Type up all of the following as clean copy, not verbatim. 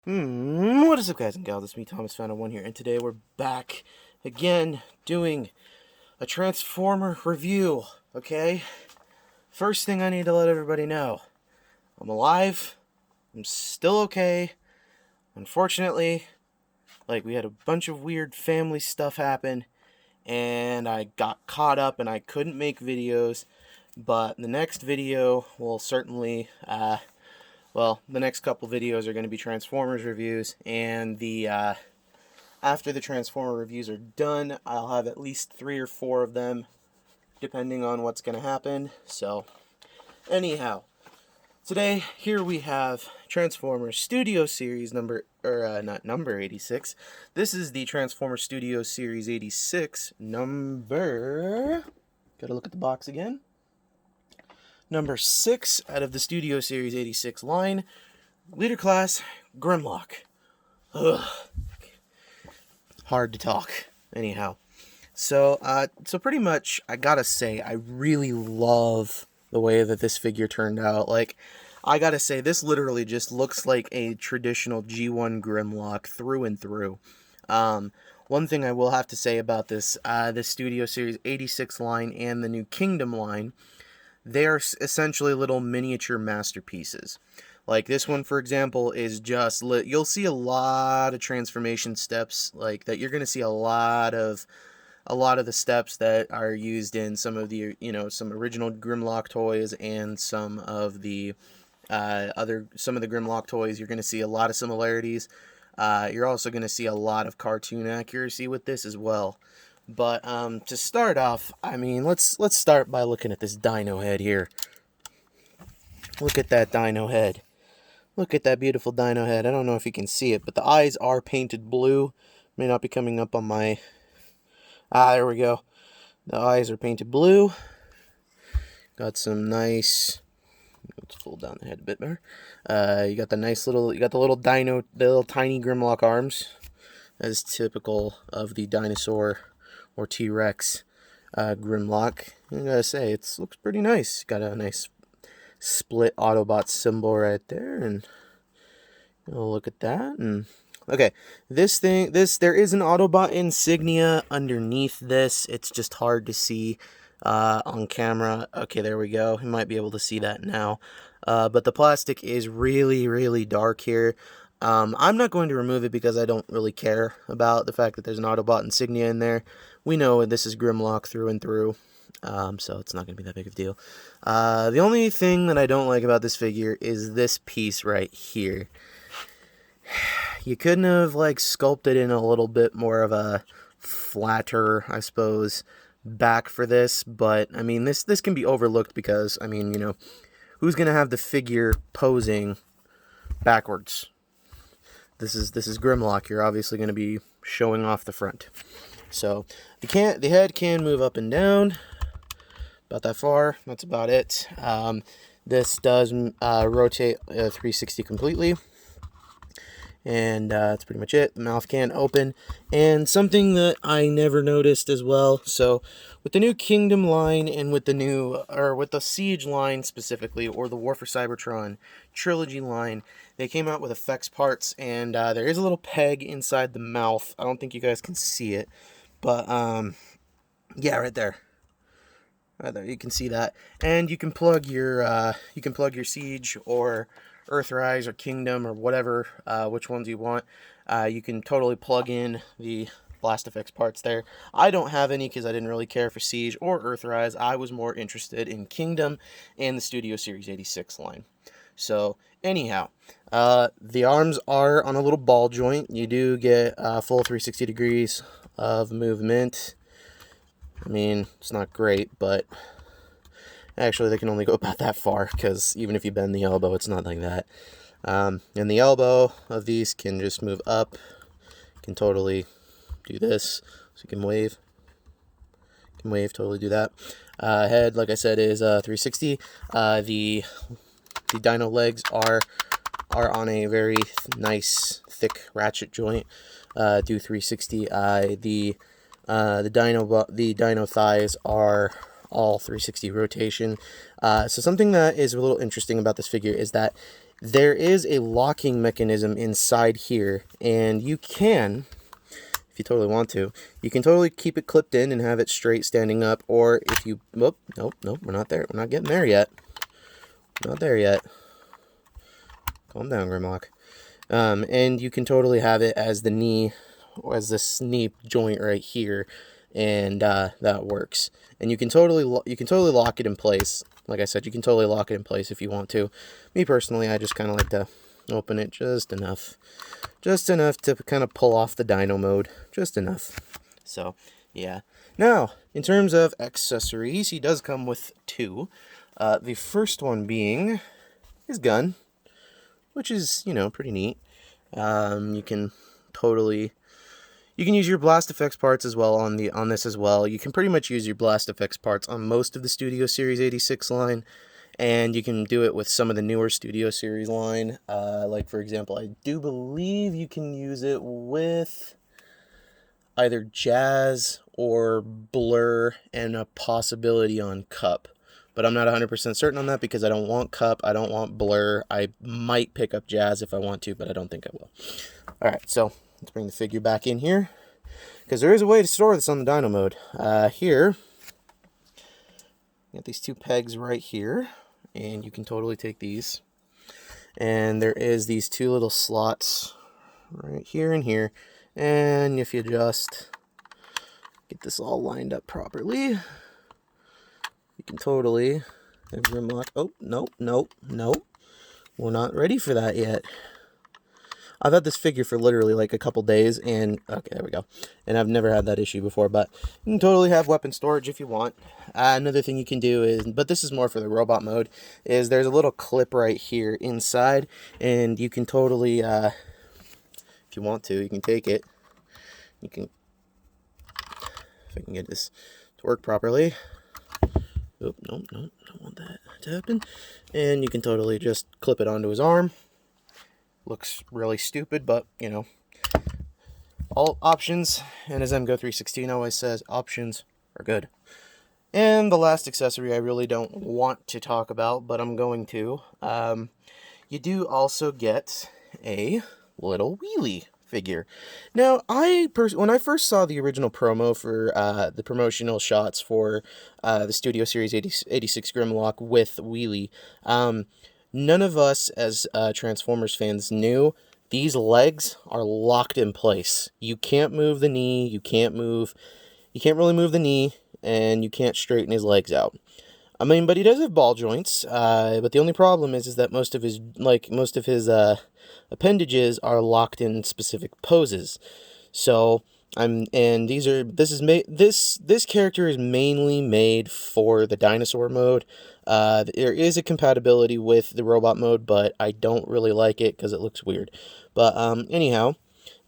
What is up, guys and gals? It's me, Thomas Fan 1 here, and today we're back again doing a Transformer review, okay? First thing I need to let everybody know, I'm alive, I'm still okay. Unfortunately, we had a bunch of weird family stuff happen, and I got caught up and I couldn't make videos, but the next video will certainly, the next couple videos are going to be Transformers reviews, and after the Transformer reviews are done, I'll have at least 3 or 4 of them, depending on what's going to happen. So, anyhow, today, here we have Transformers Studio Series not number 86. This is the Transformers Studio Series 86, gotta look at the box again. Number 6 out of the Studio Series 86 line, Leader Class Grimlock. Ugh. Hard to talk. Anyhow. So pretty much, I gotta say, I really love the way that this figure turned out. I gotta say, this literally just looks like a traditional G1 Grimlock through and through. One thing I will have to say about this Studio Series 86 line and the new Kingdom line, they're essentially little miniature masterpieces. Like this one, for example, is just you'll see a lot of transformation steps like that. You're going to see a lot of the steps that are used in some of the some original Grimlock toys and some of the Grimlock toys. You're going to see a lot of similarities. You're also going to see a lot of cartoon accuracy with this as well. But to start off, I mean, let's start by looking at this dino head here. Look at that dino head. Look at that beautiful dino head. I don't know if you can see it, but the eyes are painted blue. May not be coming up on my... there we go. The eyes are painted blue. Got some nice... Let's fold down the head a bit better. You got the little dino, the little tiny Grimlock arms, as typical of the dinosaur or T-Rex Grimlock. I gotta say, it looks pretty nice. Got a nice split Autobot symbol right there, and look at that. And okay, there is an Autobot insignia underneath this. It's just hard to see on camera. Okay, there we go. You might be able to see that now. But the plastic is really, really dark here. I'm not going to remove it because I don't really care about the fact that there's an Autobot insignia in there. We know this is Grimlock through and through, so it's not going to be that big of a deal. The only thing that I don't like about this figure is this piece right here. You couldn't have, sculpted in a little bit more of a flatter, I suppose, back for this, but, I mean, this can be overlooked because, I mean, who's going to have the figure posing backwards? This is Grimlock. You're obviously going to be showing off the front. So the head can move up and down about that far. That's about it. This does rotate 360 completely. And that's pretty much it. The mouth can open. And something that I never noticed as well. So with the new Kingdom line and with the Siege line specifically, or the War for Cybertron trilogy line, they came out with effects parts, and there is a little peg inside the mouth. I don't think you guys can see it, but yeah, right there. Right there, you can see that, and you can plug your Siege or Earthrise or Kingdom or whatever, which ones you want. You can totally plug in the blast effects parts there. I don't have any because I didn't really care for Siege or Earthrise. I was more interested in Kingdom and the Studio Series 86 line. So anyhow, the arms are on a little ball joint. You do get full 360 degrees of movement. I mean, it's not great, but actually they can only go about that far, because even if you bend the elbow, it's not like that. And the elbow of these can just move up. You can totally do this, so you can wave. You can wave, totally do that. Head, like I said, is 360. The dino legs are on a very nice, thick ratchet joint. Do 360. The dino thighs are all 360 rotation. So something that is a little interesting about this figure is that there is a locking mechanism inside here, and you can, if you totally want to, you can totally keep it clipped in and have it straight standing up, or if you, nope, we're not there. We're not getting there yet. Not there yet. Calm down, Grimlock. And you can totally have it as the knee, or as this knee joint right here, and that works. And you can totally lock it in place. Like I said, you can totally lock it in place if you want to. Me personally, I just kind of like to open it just enough to kind of pull off the dyno mode, just enough. So yeah. Now, in terms of accessories, he does come with two. The first one being his gun, which is, you know, pretty neat. You can use your blast effects parts as well on this as well. You can pretty much use your blast effects parts on most of the Studio Series 86 line, and you can do it with some of the newer Studio Series line. Like, for example, I do believe you can use it with either Jazz or Blur and a possibility on Cup. But I'm not 100% certain on that because I don't want Cup, I don't want Blur. I might pick up Jazz if I want to, but I don't think I will. Alright, so let's bring the figure back in here, because there is a way to store this on the dyno mode. Here, you got these two pegs right here, and you can totally take these. And there is these two little slots right here and here. And if you just get this all lined up properly, you can totally have Grimlock. Oh, nope. We're not ready for that yet. I've had this figure for literally like a couple days, and okay, there we go. And I've never had that issue before, but you can totally have weapon storage if you want. Another thing you can do is, but this is more for the robot mode, is there's a little clip right here inside, and you can totally, if you want to, you can take it. You can, if I can get this to work properly. Oop, nope, don't want that to happen. And you can totally just clip it onto his arm. Looks really stupid, but, you know, all options, and as MGO316 always says, options are good. And the last accessory I really don't want to talk about, but I'm going to. You do also get a little wheelie figure. Now, when I first saw the original promo for the promotional shots for the Studio Series 86 Grimlock with wheelie, none of us as Transformers fans knew these legs are locked in place. You can't move the knee, you can't really move the knee, and you can't straighten his legs out. I mean, but he does have ball joints, but the only problem is that most of his appendages are locked in specific poses. So, this character is mainly made for the dinosaur mode. There is a compatibility with the robot mode, but I don't really like it because it looks weird. But anyhow,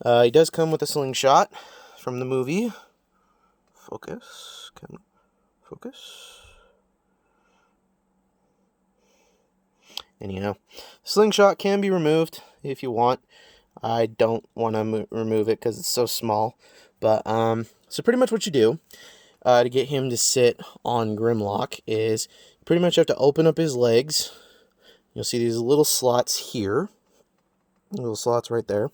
he does come with a slingshot from the movie. Focus. Anyhow, slingshot can be removed if you want. I don't want to remove it because it's so small. But, so pretty much what you do to get him to sit on Grimlock is you pretty much have to open up his legs. You'll see these little slots here. Little slots right there.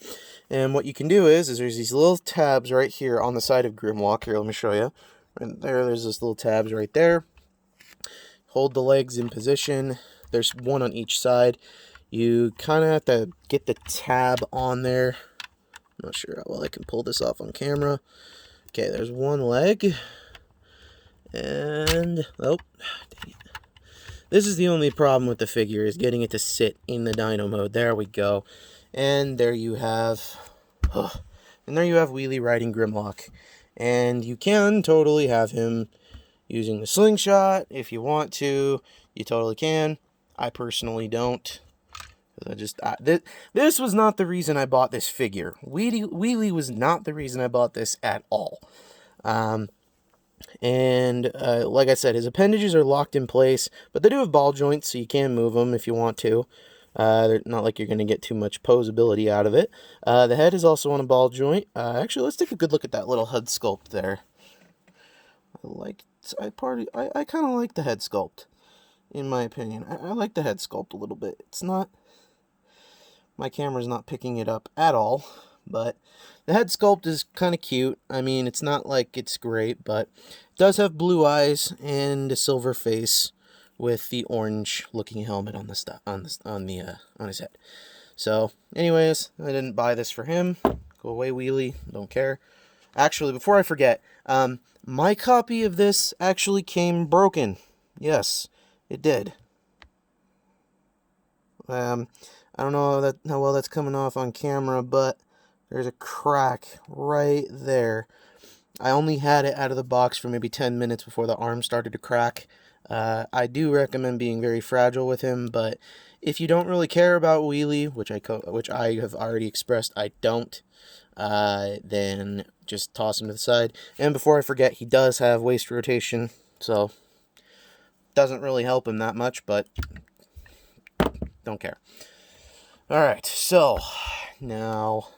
And what you can do is there's these little tabs right here on the side of Grimlock. Here, let me show you. Right there's those little tabs right there. Hold the legs in position. There's one on each side. You kind of have to get the tab on there. I'm not sure how well I can pull this off on camera. Okay, there's one leg. And, oh, dang it. This is the only problem with the figure, is getting it to sit in the dyno mode. There we go. And there you have, Wheelie riding Grimlock. And you can totally have him using the slingshot if you want to. You totally can. I personally don't. This was not the reason I bought this figure. Wheelie was not the reason I bought this at all. Like I said, his appendages are locked in place, but they do have ball joints, so you can move them if you want to. They're not like you're going to get too much posability out of it. The head is also on a ball joint. Actually, let's take a good look at that little head sculpt there. I kind of like the head sculpt, in my opinion. I like the head sculpt a little bit. It's not my camera's not picking it up at all, but the head sculpt is kind of cute. I mean, it's not like it's great, but it does have blue eyes and a silver face with the orange looking helmet on his head. So, anyways, I didn't buy this for him. Go away, Wheelie. Don't care. Actually, before I forget, my copy of this actually came broken. Yes, it did. I don't know how well that's coming off on camera, but there's a crack right there. I only had it out of the box for maybe 10 minutes before the arm started to crack. I do recommend being very fragile with him, but if you don't really care about Wheelie, which I have already expressed I don't, then just toss him to the side. And before I forget, he does have waist rotation, so doesn't really help him that much, but don't care. Alright, so now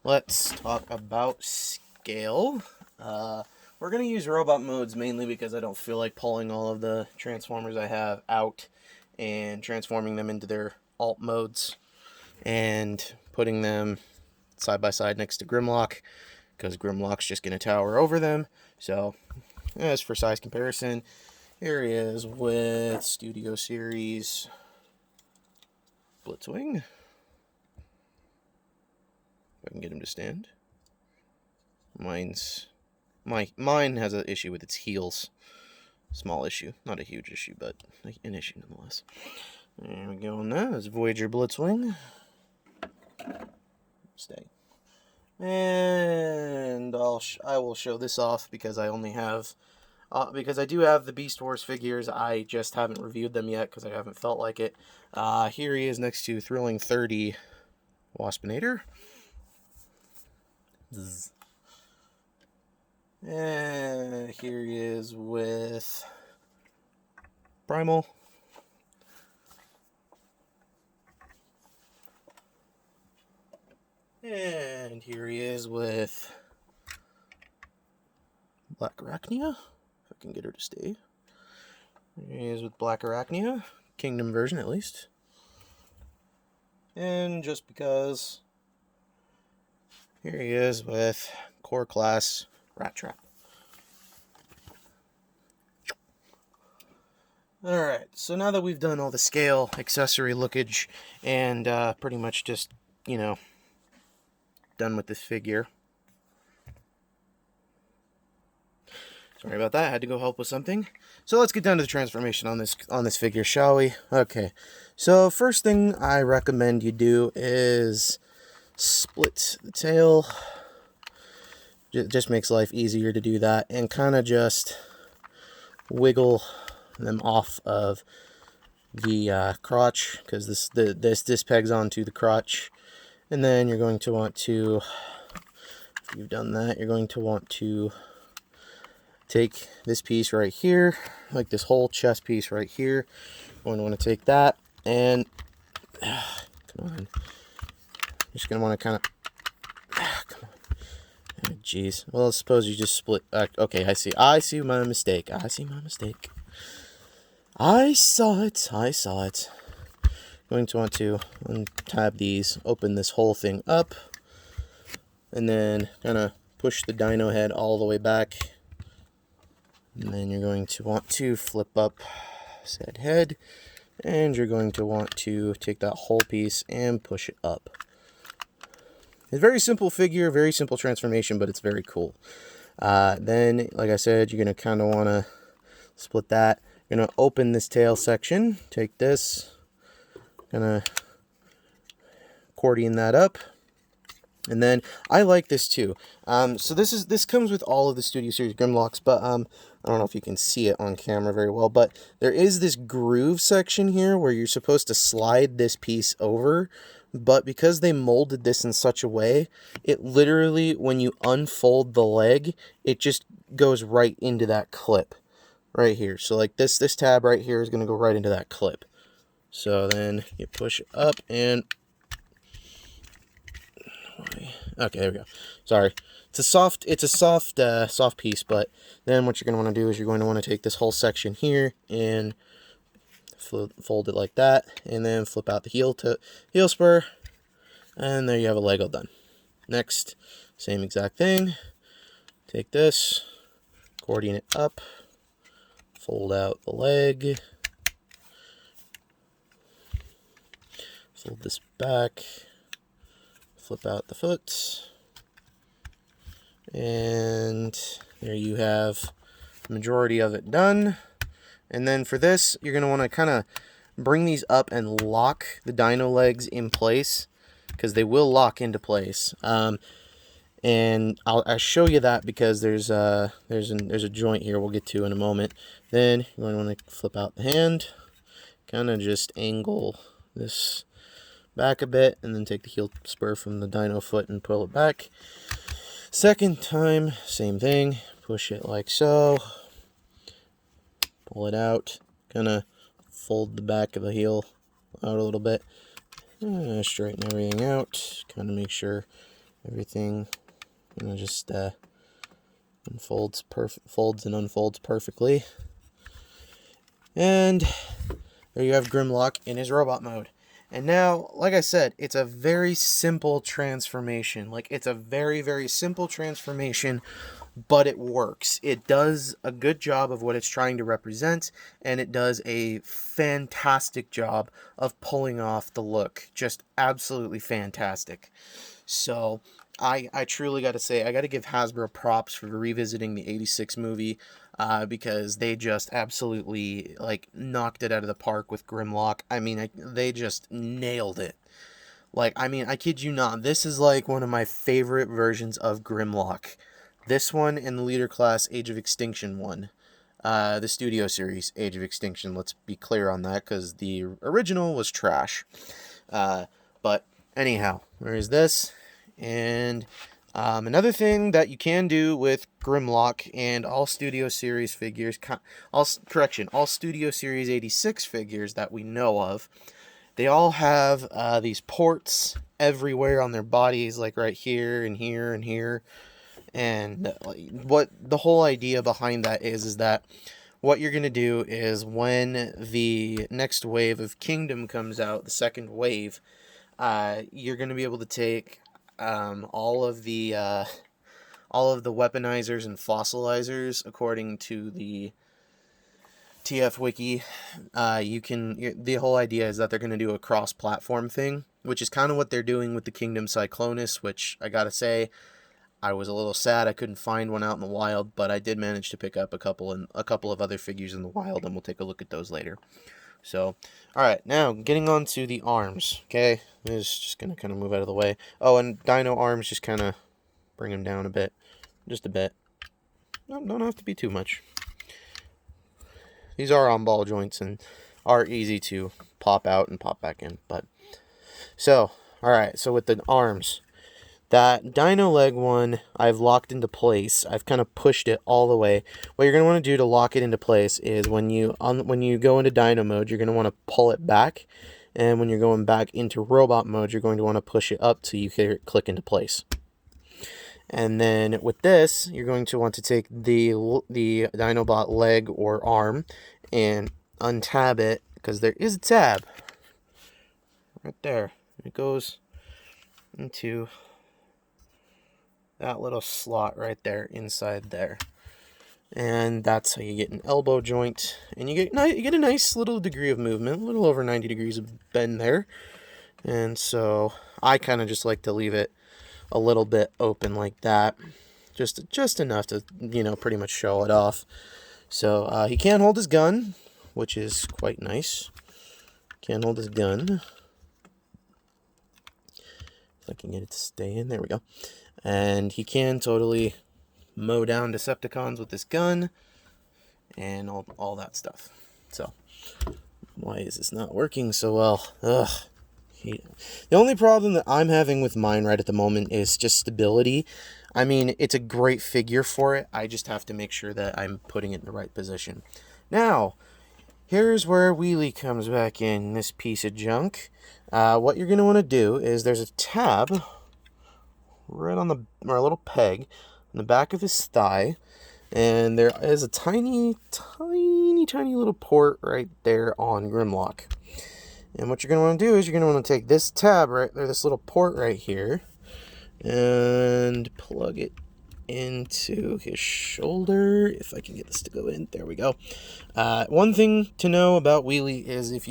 let's talk about scale. We're going to use robot modes mainly because I don't feel like pulling all of the Transformers I have out and transforming them into their alt modes and putting them side by side next to Grimlock, because Grimlock's just going to tower over them. So, as for size comparison, here he is with Studio Series Blitzwing. If I can get him to stand. Mine has an issue with its heels. Small issue. Not a huge issue, but an issue nonetheless. There we go on that. That's Voyager Blitzwing. Stay. And I will show this off because I only have... because I do have the Beast Wars figures. I just haven't reviewed them yet because I haven't felt like it. Here he is next to Thrilling 30 Waspinator. Zzz. And here he is with Primal. And here he is with Black Arachnia. If I can get her to stay. Here he is with Black Arachnia. Kingdom version, at least. And just because, here he is with Core Class Rat Trap. Alright, so now that we've done all the scale, accessory lookage, and pretty much just, done with this figure. Sorry about that, I had to go help with something. So let's get down to the transformation on this figure, shall we? Okay, so first thing I recommend you do is split the tail. It just makes life easier to do that, and kind of just wiggle them off of the crotch, because this pegs onto the crotch. And then you're going to want to, if you've done that, you're going to want to take this piece right here, like this whole chest piece right here. You're going to want to take that and, come on, you're just going to want to kind of, come on. Oh, jeez. Well, suppose you just split. Okay, I see my mistake. I saw it. Going to want to untab these, open this whole thing up, and then kind of push the dino head all the way back. And then you're going to want to flip up said head, and you're going to want to take that whole piece and push it up. It's a very simple figure, very simple transformation, but it's very cool. Then, like I said, you're going to kind of want to split that. You're going to open this tail section, take this, gonna accordion that up, and then I like this too. So this comes with all of the Studio Series Grimlocks, but I don't know if you can see it on camera very well, but there is this groove section here where you're supposed to slide this piece over, but because they molded this in such a way, it literally, when you unfold the leg, it just goes right into that clip right here. So like this tab right here is going to go right into that clip. So then you push it up and, okay, there we go. Sorry. It's a soft piece, but then what you're going to want to do is you're going to want to take this whole section here and fold it like that, and then flip out the heel spur, And there you have a leg all done. Next, same exact thing. Take this, accordion it up, fold out the leg, fold this back, flip out the foot, and there you have the majority of it done. And then for this, you're going to want to kind of bring these up and lock the dino legs in place, because they will lock into place. And I'll show you that because there's a joint here we'll get to in a moment. Then you're going to want to flip out the hand, kind of just angle this back a bit, and then take the heel spur from the dino foot and pull it back. Second time, same thing. Push it like so. Pull it out. Kind of fold the back of the heel out a little bit. Straighten everything out. Kind of make sure everything just folds and unfolds perfectly. And there you have Grimlock in his robot mode. And now, like I said, it's a very simple transformation. Like, it's a very, very simple transformation, but it works. It does a good job of what it's trying to represent, and it does a fantastic job of pulling off the look. Just absolutely fantastic. So I truly got to say, I got to give Hasbro props for revisiting the 86 movie, because they just absolutely, like, knocked it out of the park with Grimlock. I mean, they just nailed it. Like, I mean, I kid you not, this is, like, one of my favorite versions of Grimlock. This one and the Leader Class Age of Extinction one. The Studio Series Age of Extinction, let's be clear on that, because the original was trash. But anyhow, there is this. And another thing that you can do with Grimlock and all Studio Series figures, all Studio Series 86 figures that we know of, they all have these ports everywhere on their bodies, like right here and here and here. And what the whole idea behind that is that what you're going to do is when the next wave of Kingdom comes out, the second wave, you're going to be able to take all of the weaponizers and fossilizers according to the TF Wiki. The whole idea is that they're going to do a cross-platform thing, which is kind of what they're doing with the Kingdom Cyclonus, which I gotta say, I was a little sad I couldn't find one out in the wild, but I did manage to pick up a couple of other figures in the wild, and we'll take a look at those later. So, alright, now, getting on to the arms, okay? This is just going to kind of move out of the way. Oh, and dino arms, just kind of bring them down a bit. Just a bit. No, don't have to be too much. These are on ball joints and are easy to pop out and pop back in. But so, alright, so with the arms, that dino leg one I've locked into place. I've kind of pushed it all the way. What you're going to want to do to lock it into place is when you go into dino mode, you're going to want to pull it back. And when you're going back into robot mode, you're going to want to push it up till you hear it click into place. And then with this, you're going to want to take the Dinobot leg or arm and untab it, because there is a tab right there. It goes into that little slot right there inside there, and that's how you get an elbow joint, and you get a nice little degree of movement, a little over 90 degrees of bend there. And so I kind of just like to leave it a little bit open like that, just enough to, pretty much show it off. So he can hold his gun, which is quite nice. Can hold his gun. If I can get it to stay in, there we go. And he can totally mow down Decepticons with this gun and all that stuff. So, why is this not working so well? Ugh. The only problem that I'm having with mine right at the moment is just stability. I mean, it's a great figure for it. I just have to make sure that I'm putting it in the right position. Now, here's where Wheelie comes back in, this piece of junk. What you're going to want to do is there's a tab right on a little peg on the back of his thigh, and there is a tiny little port right there on Grimlock. And what you're going to want to do is you're going to want to take this tab right there, this little port right here, and plug it into his shoulder. If I can get this to go in, there we go. One thing to know about Wheelie is if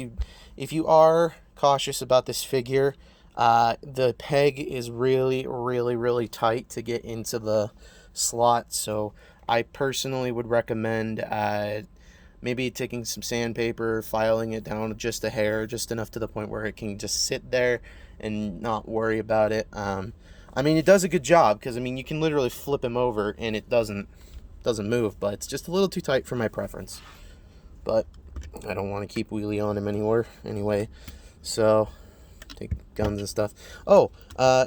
you are cautious about this figure, the peg is really tight to get into the slot. So I personally would recommend maybe taking some sandpaper, filing it down just a hair, just enough to the point where it can just sit there and not worry about it. I mean, it does a good job because, I mean, you can literally flip him over and it doesn't move, but it's just a little too tight for my preference. But I don't want to keep Wheelie on him anyway. So, take guns and stuff. Oh,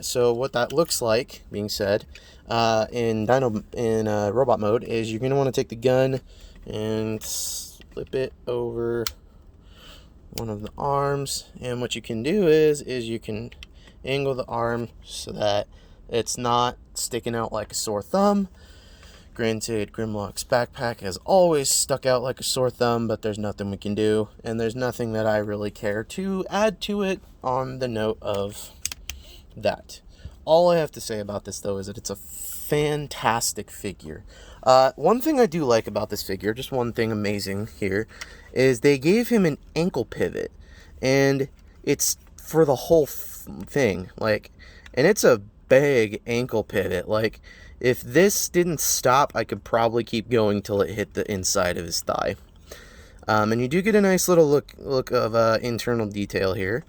so what that looks like, being said, in robot mode is you're going to want to take the gun and slip it over one of the arms, and what you can do is you can angle the arm so that it's not sticking out like a sore thumb. Granted, Grimlock's backpack has always stuck out like a sore thumb, but there's nothing we can do, and there's nothing that I really care to add to it on the note of that. All I have to say about this, though, is that it's a fantastic figure. One thing I do like about this figure, just one thing amazing here, is they gave him an ankle pivot, and it's for the whole thing, like, and it's a big ankle pivot. Like, if this didn't stop, I could probably keep going till it hit the inside of his thigh. And you do get a nice little look of internal detail here,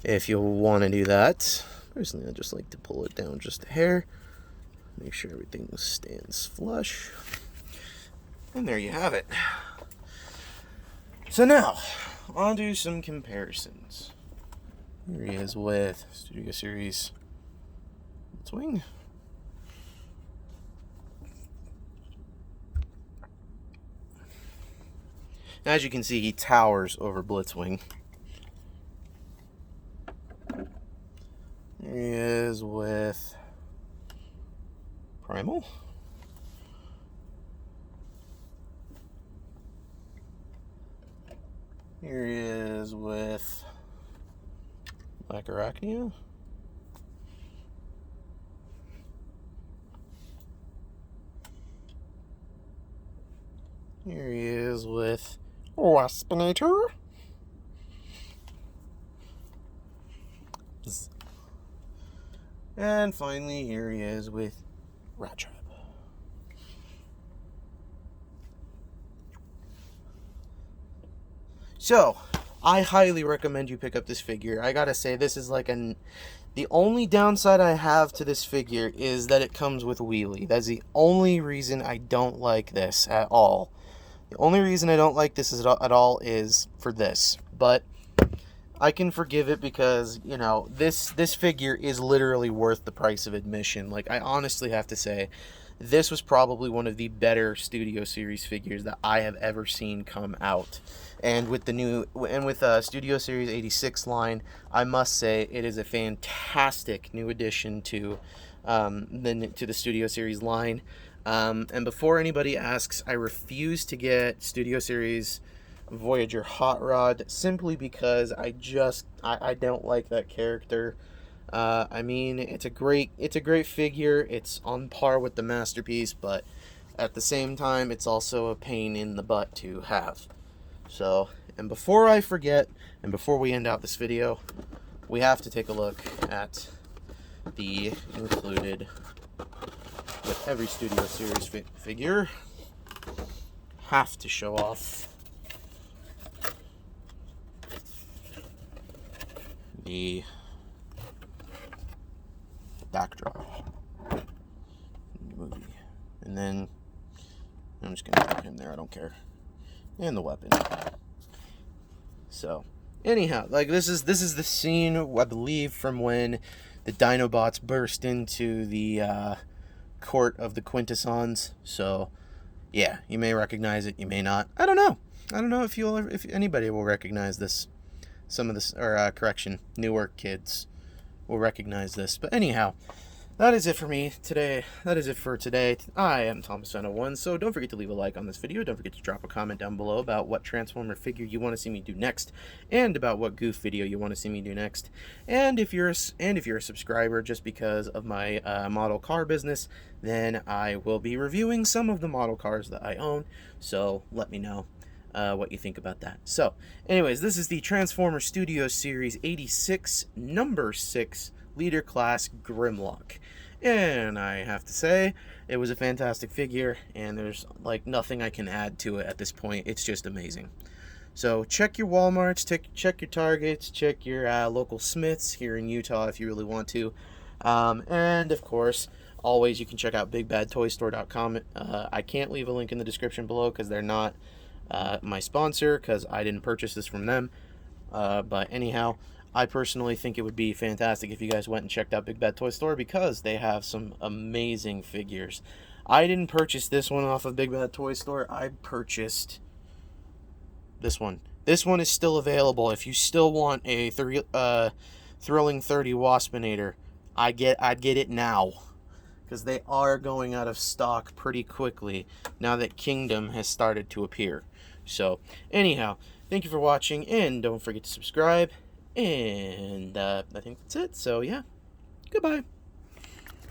if you want to do that. Personally, I just like to pull it down just a hair, make sure everything stands flush, and there you have it. So now, I'll do some comparisons. Here he is with Studio Series Blitzwing. As you can see, he towers over Blitzwing. Here he is with Primal. Here he is with Black Arachnia. Here he is with Waspinator. And finally, here he is with Rat Trap. So, I highly recommend you pick up this figure. I gotta say, this is like the only downside I have to this figure is that it comes with Wheelie. That's the only reason I don't like this at all. The only reason I don't like this at all is for this. But I can forgive it because, you know, this figure is literally worth the price of admission. Like, I honestly have to say, this was probably one of the better Studio Series figures that I have ever seen come out. And with Studio Series 86 line, I must say it is a fantastic new addition to the Studio Series line. And before anybody asks, I refuse to get Studio Series Voyager Hot Rod simply because I don't like that character. I mean, it's a great figure. It's on par with the Masterpiece, but at the same time, it's also a pain in the butt to have. So, and before I forget, and before we end out this video, we have to take a look at the included with every Studio Series figure. Have to show off the backdrop movie, and then I'm just gonna put him there. I don't care, and the weapon. So, anyhow, like this is the scene I believe from when the Dinobots burst into the court of the Quintessons. So, yeah, you may recognize it, you may not. I don't know if anybody will recognize this. Some of this, or correction, newer kids will recognize this. But anyhow, that is it for me today. That is it for today. I am Thomas101, so don't forget to leave a like on this video. Don't forget to drop a comment down below about what Transformer figure you want to see me do next, and about what goof video you want to see me do next. And if you're a subscriber just because of my model car business, then I will be reviewing some of the model cars that I own. So let me know what you think about that. So, anyways, this is the Transformer Studios Series 86, number 6. Leader class Grimlock, and I have to say it was a fantastic figure, and there's like nothing I can add to it at this point. It's just amazing. So check your Walmarts, check your Targets, check your local Smiths here in Utah if you really want to, and of course always you can check out bigbadtoystore.com. I can't leave a link in the description below because they're not my sponsor, because I didn't purchase this from them, but anyhow, I personally think it would be fantastic if you guys went and checked out Big Bad Toy Store, because they have some amazing figures. I didn't purchase this one off of Big Bad Toy Store. I purchased this one. This one is still available. If you still want a Thrilling 30 Waspinator, I'd get it now, because they are going out of stock pretty quickly now that Kingdom has started to appear. So, anyhow, thank you for watching, and don't forget to subscribe. And I think that's it. So, yeah. Goodbye.